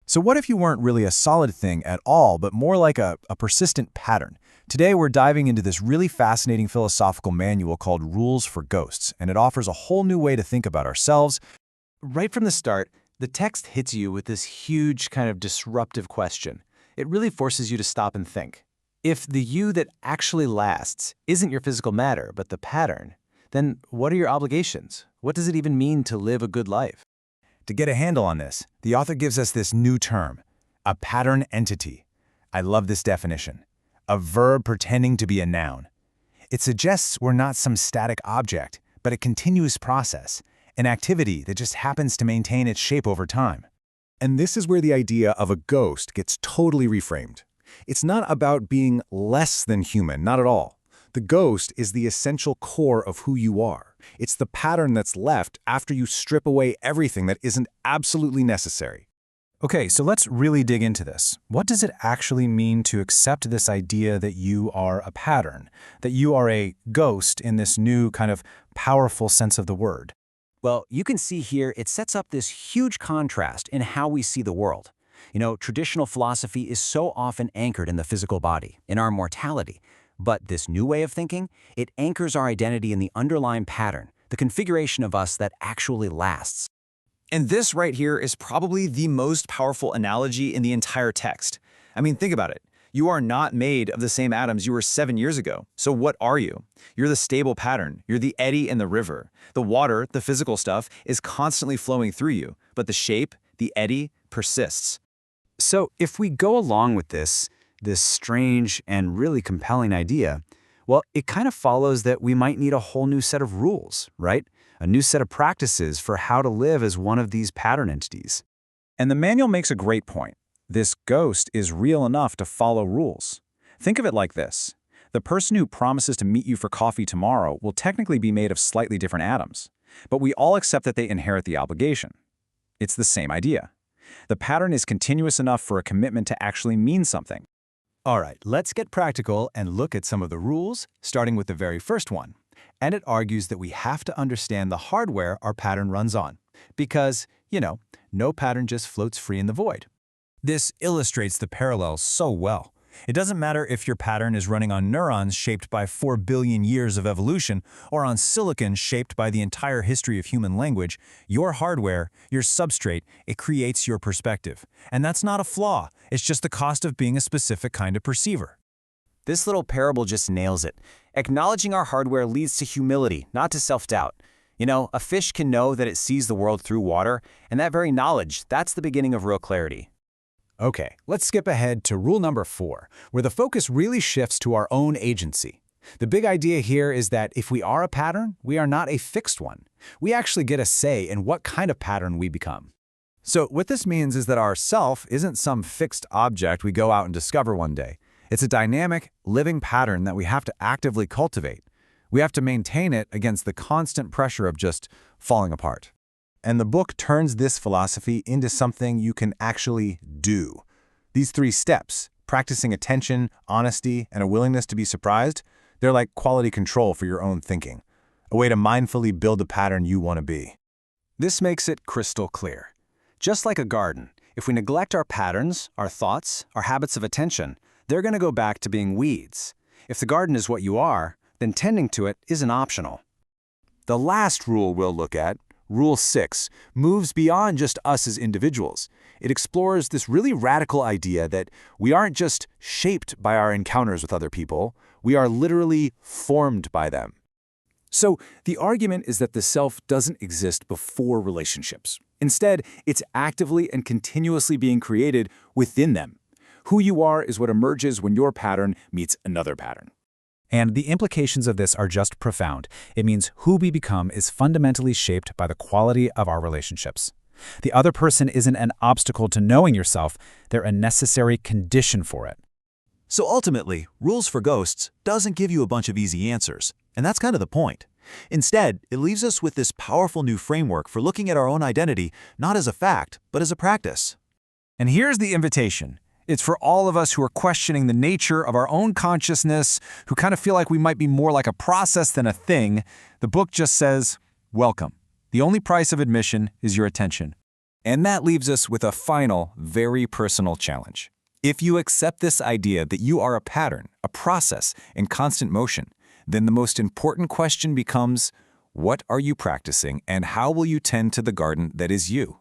So what if you weren't really a solid thing at all, but more like a persistent pattern? Today we're diving into this really fascinating philosophical manual called Rules for Ghosts, and it offers a whole new way to think about ourselves. Right from the start, the text hits you with this huge kind of disruptive question. It really forces you to stop and think. If the you that actually lasts isn't your physical matter, but the pattern, then what are your obligations? What does it even mean to live a good life? To get a handle on this, the author gives us this new term, a pattern entity. I love this definition. A verb pretending to be a noun. It suggests we're not some static object, but a continuous process, an activity that just happens to maintain its shape over time. And this is where the idea of a ghost gets totally reframed. It's not about being less than human, not at all. The ghost is the essential core of who you are. It's the pattern that's left after you strip away everything that isn't absolutely necessary. Okay, so let's really dig into this. What does it actually mean to accept this idea that you are a pattern, that you are a ghost in this new kind of powerful sense of the word? Well, you can see here it sets up this huge contrast in how we see the world. Traditional philosophy is so often anchored in the physical body, in our mortality. But this new way of thinking, it anchors our identity in the underlying pattern, the configuration of us that actually lasts. And this right here is probably the most powerful analogy in the entire text. I mean, think about it. You are not made of the same atoms you were 7 years ago. So what are you? You're the stable pattern. You're the eddy in the river. The water, the physical stuff, is constantly flowing through you, but the shape, the eddy, persists. So if we go along with this strange and really compelling idea, well, it kind of follows that we might need a whole new set of rules, right? A new set of practices for how to live as one of these pattern entities. And the manual makes a great point. This ghost is real enough to follow rules. Think of it like this. The person who promises to meet you for coffee tomorrow will technically be made of slightly different atoms, but we all accept that they inherit the obligation. It's the same idea. The pattern is continuous enough for a commitment to actually mean something. All right, let's get practical and look at some of the rules, starting with the very first one. And it argues that we have to understand the hardware our pattern runs on. Because, no pattern just floats free in the void. This illustrates the parallel so well. It doesn't matter if your pattern is running on neurons shaped by 4 billion years of evolution or on silicon shaped by the entire history of human language, your hardware, your substrate, it creates your perspective. And that's not a flaw, it's just the cost of being a specific kind of perceiver. This little parable just nails it. Acknowledging our hardware leads to humility, not to self-doubt. A fish can know that it sees the world through water, and that very knowledge, that's the beginning of real clarity. Okay, let's skip ahead to rule number 4, where the focus really shifts to our own agency. The big idea here is that if we are a pattern, we are not a fixed one. We actually get a say in what kind of pattern we become. So what this means is that our self isn't some fixed object we go out and discover one day. It's a dynamic, living pattern that we have to actively cultivate. We have to maintain it against the constant pressure of just falling apart. And the book turns this philosophy into something you can actually do. These 3 steps, practicing attention, honesty, and a willingness to be surprised, they're like quality control for your own thinking, a way to mindfully build the pattern you want to be. This makes it crystal clear. Just like a garden, if we neglect our patterns, our thoughts, our habits of attention, they're going to go back to being weeds. If the garden is what you are, then tending to it isn't optional. The last rule we'll look at, Rule 6, moves beyond just us as individuals. It explores this really radical idea that we aren't just shaped by our encounters with other people, we are literally formed by them. So the argument is that the self doesn't exist before relationships. Instead, it's actively and continuously being created within them. Who you are is what emerges when your pattern meets another pattern. And the implications of this are just profound. It means who we become is fundamentally shaped by the quality of our relationships. The other person isn't an obstacle to knowing yourself, they're a necessary condition for it. So ultimately, Rules for Ghosts doesn't give you a bunch of easy answers, and that's kind of the point. Instead, it leaves us with this powerful new framework for looking at our own identity not as a fact, but as a practice. And here's the invitation. It's for all of us who are questioning the nature of our own consciousness, who kind of feel like we might be more like a process than a thing. The book just says, welcome. The only price of admission is your attention. And that leaves us with a final, very personal challenge. If you accept this idea that you are a pattern, a process, in constant motion, then the most important question becomes, what are you practicing and how will you tend to the garden that is you?